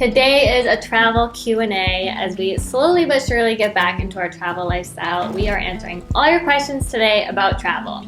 Today is a travel Q&A as we slowly but surely get back into our travel lifestyle. We are answering all your questions today about travel.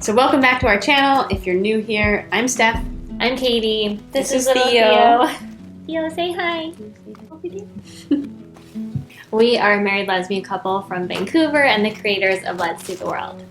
So welcome back to our channel. If you're new here, I'm Steph. I'm Katie. This is Theo. Theo, say hi. We are a married lesbian couple from Vancouver and the creators of Let's See the World.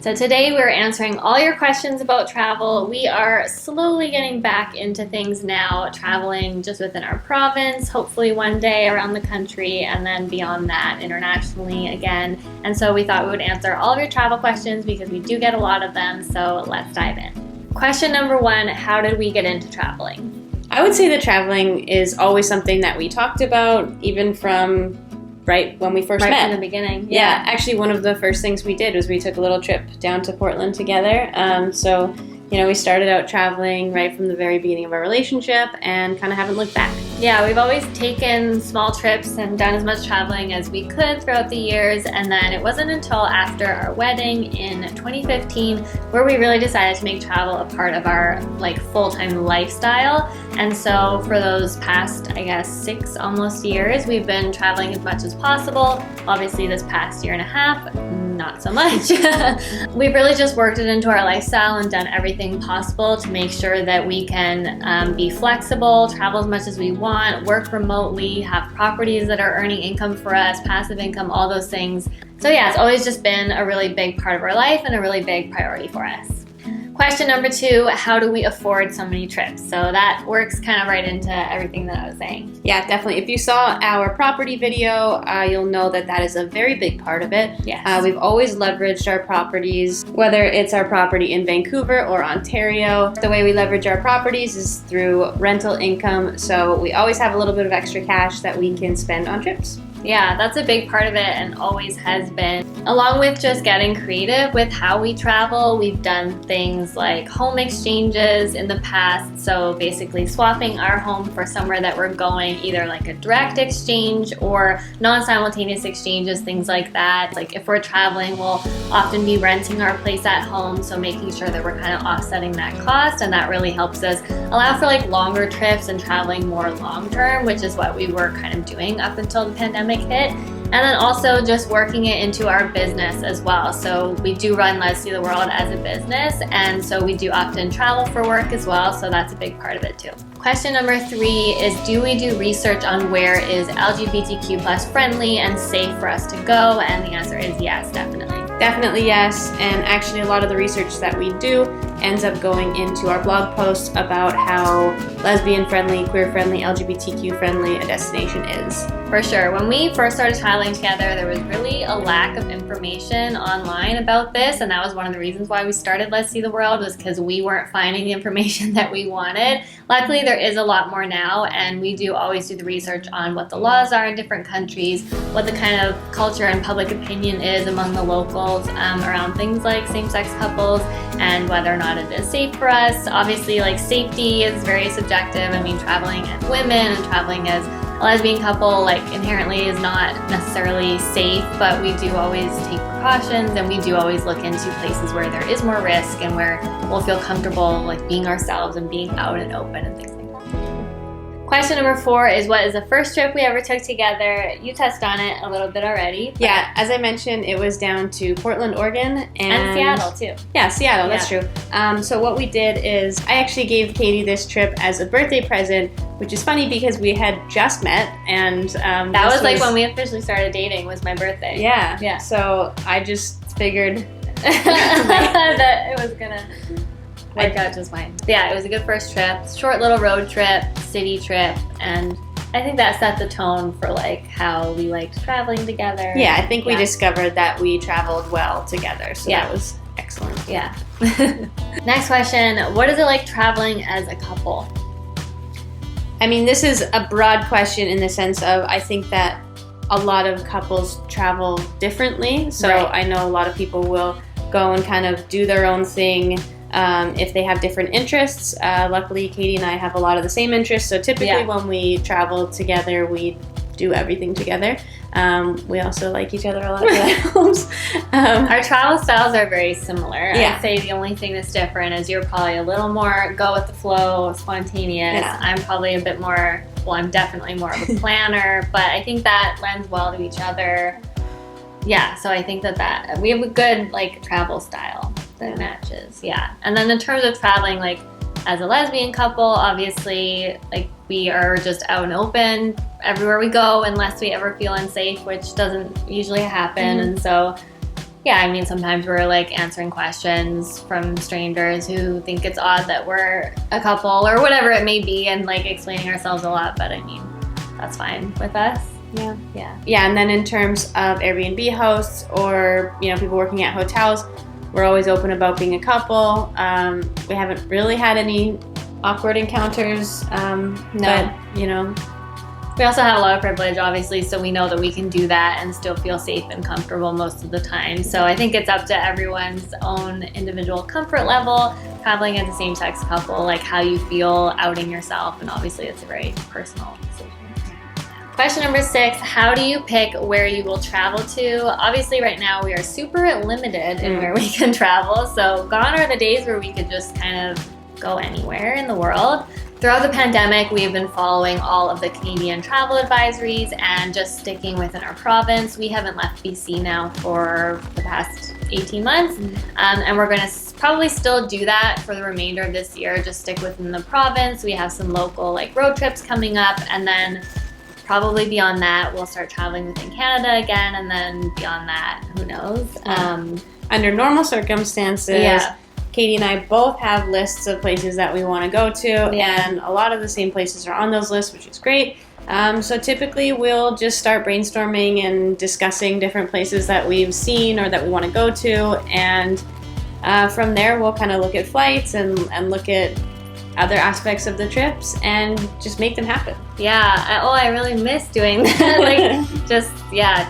So today we're answering all your questions about travel. We are slowly getting back into things now, traveling just within our province, hopefully one day around the country, and then beyond that, internationally again. And so we thought we would answer all of your travel questions because we do get a lot of them, so let's dive in. Question number one, how did we get into traveling? I would say that traveling is always something that we talked about, even from right when we first met. Right from the beginning. Yeah, actually one of the first things we did was we took a little trip down to Portland together. So, we started out traveling right from the very beginning of our relationship and kind of haven't looked back. Yeah, we've always taken small trips and done as much traveling as we could throughout the years, and then it wasn't until after our wedding in 2015 where we really decided to make travel a part of our full-time lifestyle. And so for those past, 6 almost years, we've been traveling as much as possible. Obviously this past year and a half, not so much. We've really just worked it into our lifestyle and done everything possible to make sure that we can be flexible, travel as much as we want, work remotely, have properties that are earning income for us, passive income, all those things. So yeah, it's always just been a really big part of our life and a really big priority for us. Question number two, how do we afford so many trips? So that works kind of right into everything that I was saying. Yeah, definitely. If you saw our property video, you'll know that is a very big part of it. Yes. We've always leveraged our properties, whether it's our property in Vancouver or Ontario. The way we leverage our properties is through rental income, so we always have a little bit of extra cash that we can spend on trips. Yeah, that's a big part of it and always has been. Along with just getting creative with how we travel, we've done things like home exchanges in the past. So basically swapping our home for somewhere that we're going, either like a direct exchange or non-simultaneous exchanges, things like that. Like if we're traveling, we'll often be renting our place at home. So making sure that we're kind of offsetting that cost, and that really helps us allow for longer trips and traveling more long-term, which is what we were kind of doing up until the pandemic hit. And then also just working it into our business as well. So we do run Let's See the World as a business, and so we do often travel for work as well, so that's a big part of it too. Question number three is, do we do research on where is LGBTQ plus friendly and safe for us to go? And the answer is yes, definitely. Definitely yes, and actually a lot of the research that we do ends up going into our blog posts about how lesbian-friendly, queer-friendly, LGBTQ-friendly a destination is. For sure. When we first started traveling together, there was really a lack of information online about this, and that was one of the reasons why we started Let's See the World, was because we weren't finding the information that we wanted. Luckily, there is a lot more now, and we do always do the research on what the laws are in different countries, what the kind of culture and public opinion is among the locals around things like same-sex couples, and whether or not it is safe for us. Obviously, safety is very subjective. I mean, traveling as women and traveling as a lesbian couple inherently is not necessarily safe, but we do always take precautions, and we do always look into places where there is more risk and where we'll feel comfortable being ourselves and being out and open and things like that. Question number four is, what is the first trip we ever took together? You touched on it a little bit already. Yeah, as I mentioned, it was down to Portland, Oregon. And Seattle too. Yeah, Seattle, that's true. So what we did is, I actually gave Katie this trip as a birthday present, which is funny because we had just met, and that was when we officially started dating, was my birthday. Yeah. So I just figured that it was gonna work out just fine. Yeah, it was a good first trip, short little road trip, city trip, and I think that set the tone for how we liked traveling together. Yeah, I think we discovered that we traveled well together, so that was excellent. Yeah. Next question, what is it like traveling as a couple? I mean, this is a broad question in the sense of, I think that a lot of couples travel differently. So I know a lot of people will go and kind of do their own thing if they have different interests. Luckily, Katie and I have a lot of the same interests. So typically when we travel together, we do everything together. We also like each other a lot at homes. Our travel styles are very similar. Yeah. I'd say the only thing that's different is you're probably a little more go with the flow, spontaneous. Yeah. I'm probably a bit more, well, I'm definitely more of a planner, but I think that lends well to each other. Yeah, so I think that we have a good like travel style that matches. Yeah. And then in terms of traveling, like as a lesbian couple, obviously, like we are just out and open everywhere we go unless we ever feel unsafe, which doesn't usually happen. And so, yeah, I mean, sometimes we're like answering questions from strangers who think it's odd that we're a couple or whatever it may be, and like explaining ourselves a lot. But I mean, that's fine with us. Yeah, and then in terms of Airbnb hosts or, you know, people working at hotels, we're always open about being a couple. We haven't really had any awkward encounters. But, you know. We also have a lot of privilege, obviously, so we know that we can do that and still feel safe and comfortable most of the time. So I think it's up to everyone's own individual comfort level, traveling as a same-sex couple, like how you feel outing yourself, and obviously it's a very personal decision. Question number 6, how do you pick where you will travel to? Obviously right now we are super limited in where we can travel, so gone are the days where we could just kind of go anywhere in the world. Throughout the pandemic, we have been following all of the Canadian travel advisories and just sticking within our province. We haven't left BC now for the past 18 months, and we're going to probably still do that for the remainder of this year, just stick within the province. We have some local like road trips coming up, and then probably beyond that, we'll start traveling within Canada again, and then beyond that, who knows? Under normal circumstances, Katie and I both have lists of places that we want to go to, and a lot of the same places are on those lists, which is great. So typically we'll just start brainstorming and discussing different places that we've seen or that we want to go to, and from there we'll kind of look at flights and look at other aspects of the trips and just make them happen. I really miss doing that. Like just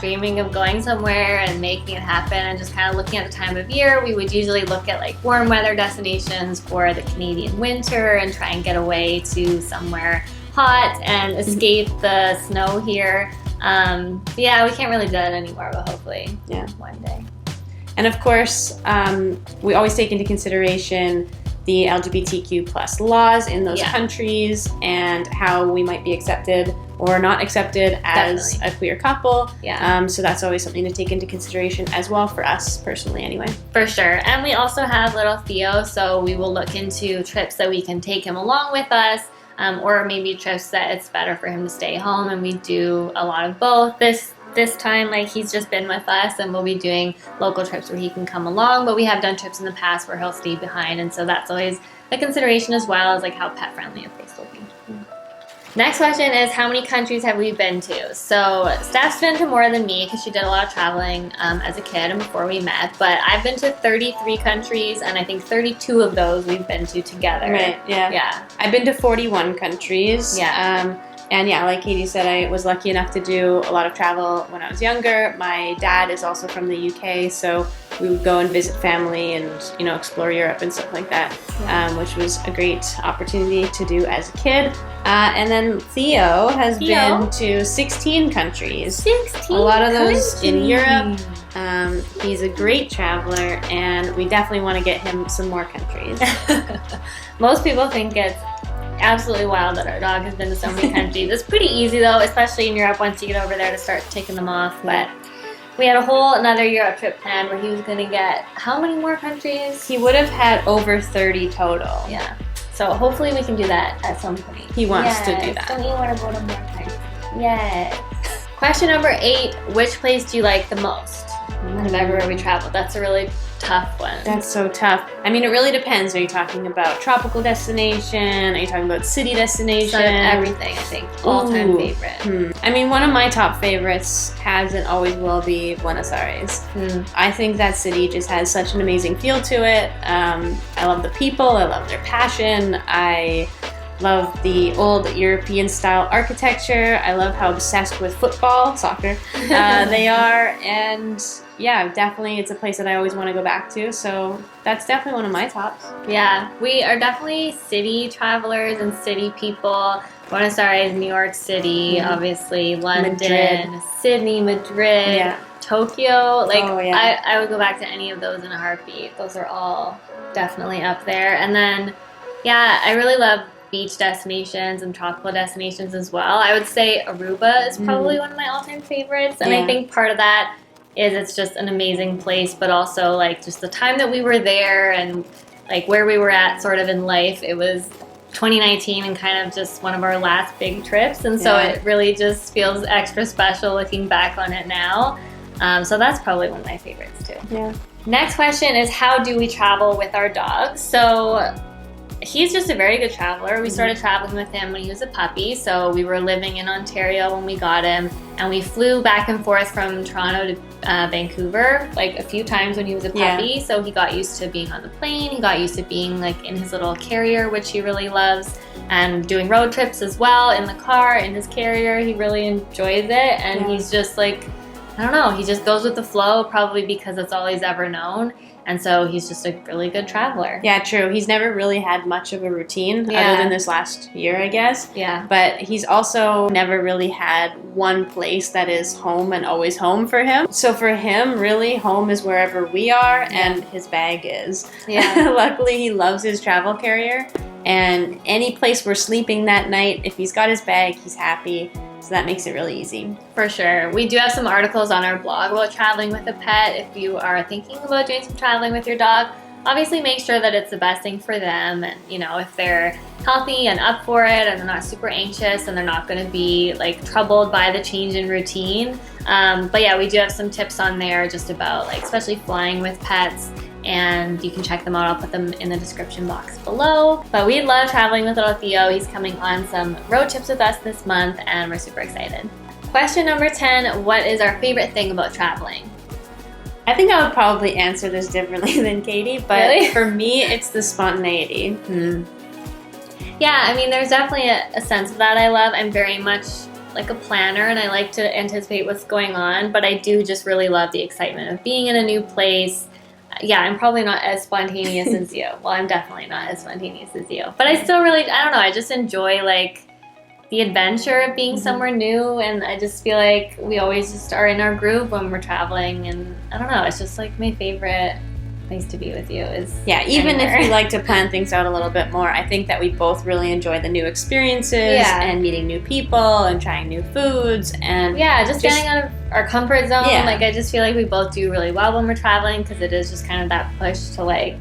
dreaming of going somewhere and making it happen, and just kind of looking at the time of year. We would usually look at like warm weather destinations for the Canadian winter and try and get away to somewhere hot and escape the snow here. We can't really do that anymore, but hopefully one day. And of course, we always take into consideration the LGBTQ plus laws in those countries and how we might be accepted or not accepted as a queer couple. So that's always something to take into consideration as well for us personally anyway. For sure. And we also have little Theo, so we will look into trips that we can take him along with us, or maybe trips that it's better for him to stay home, and we do a lot of both. This time, like, he's just been with us, and we'll be doing local trips where he can come along, but we have done trips in the past where he'll stay behind, and so that's always a consideration, as well as like how pet friendly a place will be. Next question is, how many countries have we been to? So Steph's been to more than me because she did a lot of traveling as a kid and before we met, but I've been to 33 countries, and I think 32 of those we've been to together. Right, yeah. I've been to 41 countries. And like Katie said, I was lucky enough to do a lot of travel when I was younger. My dad is also from the UK, so we would go and visit family and, you know, explore Europe and stuff like that, which was a great opportunity to do as a kid. And then Theo has been to 16 countries. 16 A lot of those in Europe. He's a great traveler, and we definitely want to get him some more countries. Most people think it's absolutely wild that our dog has been to so many countries. It's pretty easy though, especially in Europe once you get over there to start taking them off. But we had a whole another Europe trip planned where he was going to get how many more countries? He would have had over 30 total. So hopefully we can do that at some point. He wants to do that. Don't you want to go to more countries? Yes. Question number 8, which place do you like the most out of everywhere we traveled? That's a really tough one. That's so tough. I mean, it really depends. Are you talking about tropical destination? Are you talking about city destination? Everything, I think. All-time favorite. I mean, one of my top favorites has and always will be Buenos Aires. I think that city just has such an amazing feel to it. I love the people. I love their passion. I love the old European style architecture. I love how obsessed with football, soccer, they are. And definitely it's a place that I always want to go back to. So that's definitely one of my tops. Yeah, we are definitely city travelers and city people. Buenos Aires, New York City, obviously London, Madrid. Sydney, Madrid, Yeah. Tokyo. Like, Oh, yeah. I would go back to any of those in a heartbeat. Those are all definitely up there. And then, yeah, I really love beach destinations and tropical destinations as well. I would say Aruba is probably one of my all-time favorites. And I think part of that is it's just an amazing place, but also like just the time that we were there and like where we were at sort of in life. It was 2019 and kind of just one of our last big trips, and so it really just feels extra special looking back on it now. So that's probably one of my favorites too. Yeah. Next question is, how do we travel with our dogs? So he's just a very good traveler. We started traveling with him when he was a puppy. So we were living in Ontario when we got him, and we flew back and forth from Toronto to Vancouver like a few times when he was a puppy. So he got used to being on the plane. He got used to being like in his little carrier, which he really loves, and doing road trips as well in the car, in his carrier. He really enjoys it, and he's just like, I don't know, he just goes with the flow, probably because that's all he's ever known. And so he's just a really good traveler. Yeah, true. He's never really had much of a routine other than this last year, I guess. Yeah. But he's also never really had one place that is home and always home for him. So for him, really, home is wherever we are and his bag is. Yeah. Luckily, he loves his travel carrier. And any place we're sleeping that night, if he's got his bag, he's happy. So that makes it really easy. For sure. We do have some articles on our blog about traveling with a pet. If you are thinking about doing some traveling with your dog, obviously make sure that it's the best thing for them. And, you know, if they're healthy and up for it and they're not super anxious and they're not going to be like troubled by the change in routine. But yeah, we do have some tips on there just about like, especially flying with pets. And you can check them out. I'll put them in the description box below. But we love traveling with little Theo. He's coming on some road trips with us this month, and we're super excited. Question number 10, what is our favorite thing about traveling? I think I would probably answer this differently than Katie, but for me, it's the spontaneity. Yeah, I mean, there's definitely a sense of that I love. I'm very much like a planner, and I like to anticipate what's going on, but I do just really love the excitement of being in a new place. Yeah, I'm probably not as spontaneous as you. Well, I'm definitely not as spontaneous as you. But I still really, I don't know, I just enjoy like the adventure of being somewhere new, and I just feel like we always just are in our groove when we're traveling, and I don't know, it's just like my favorite place to be with you is even anywhere. if we like to plan things out a little bit more, I think that we both really enjoy the new experiences and meeting new people and trying new foods and just getting out of our comfort zone. Yeah. Like I just feel like we both do really well when we're traveling, because it is just kind of that push to like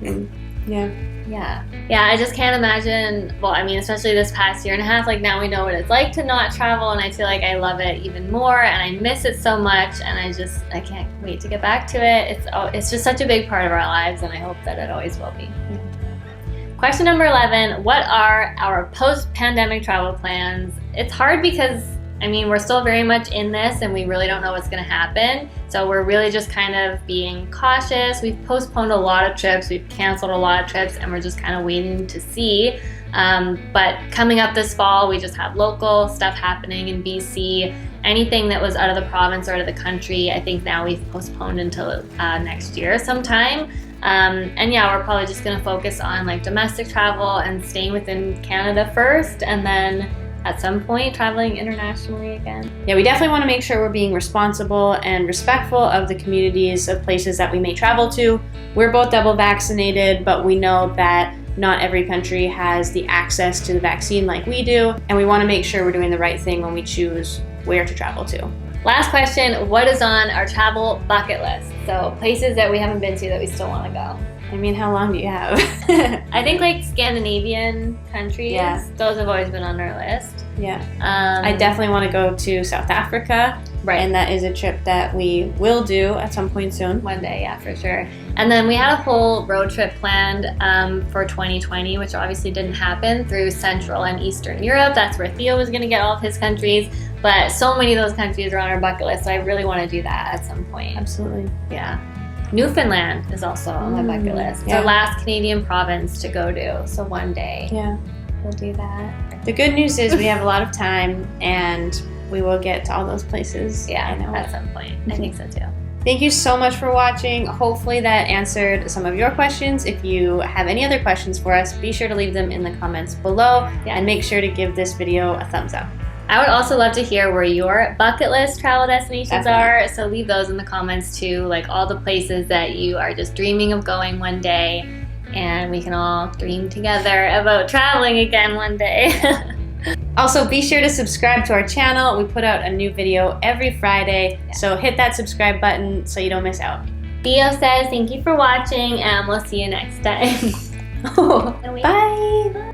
I just can't imagine, well, I mean, especially this past year and a half, like now we know what it's like to not travel, and I feel like I love it even more, and I miss it so much, and I can't wait to get back to it. It's just such a big part of our lives, and I hope that it always will be. Question number 11, what are our post-pandemic travel plans? It's hard because, I mean, we're still very much in this, and we really don't know what's going to happen. So we're really just kind of being cautious. We've postponed a lot of trips. We've canceled a lot of trips, and we're just kind of waiting to see. But coming up this fall, we just have local stuff happening in BC. Anything that was out of the province or out of the country, I think now we've postponed until next year sometime. And yeah, we're probably just going to focus on like domestic travel and staying within Canada first, and then at some point traveling internationally again. Yeah, we definitely want to make sure we're being responsible and respectful of the communities of places that we may travel to. We're both double vaccinated, but we know that not every country has the access to the vaccine like we do, and we want to make sure we're doing the right thing when we choose where to travel to. Last question, what is on our travel bucket list? So places that we haven't been to that we still want to go. I mean, how long do you have? I think like Scandinavian countries, those have always been on our list. Yeah. I definitely want to go to South Africa. Right. And that is a trip that we will do at some point soon. One day, yeah, for sure. And then we had a whole road trip planned for 2020, which obviously didn't happen, through Central and Eastern Europe. That's where Theo was going to get all of his countries. But so many of those countries are on our bucket list, so I really want to do that at some point. Absolutely. Yeah. Newfoundland is also on my bucket list. It's our last Canadian province to go to, so one day we'll do that. The good news is we have a lot of time, and we will get to all those places. Yeah, I know. At some point. I think so too. Thank you so much for watching. Hopefully that answered some of your questions. If you have any other questions for us, be sure to leave them in the comments below, and make sure to give this video a thumbs up. I would also love to hear where your bucket list travel destinations are, so leave those in the comments too, like all the places that you are just dreaming of going one day, and we can all dream together about traveling again one day. Also, be sure to subscribe to our channel. We put out a new video every Friday, so hit that subscribe button so you don't miss out. Theo says thank you for watching, and we'll see you next time. Bye!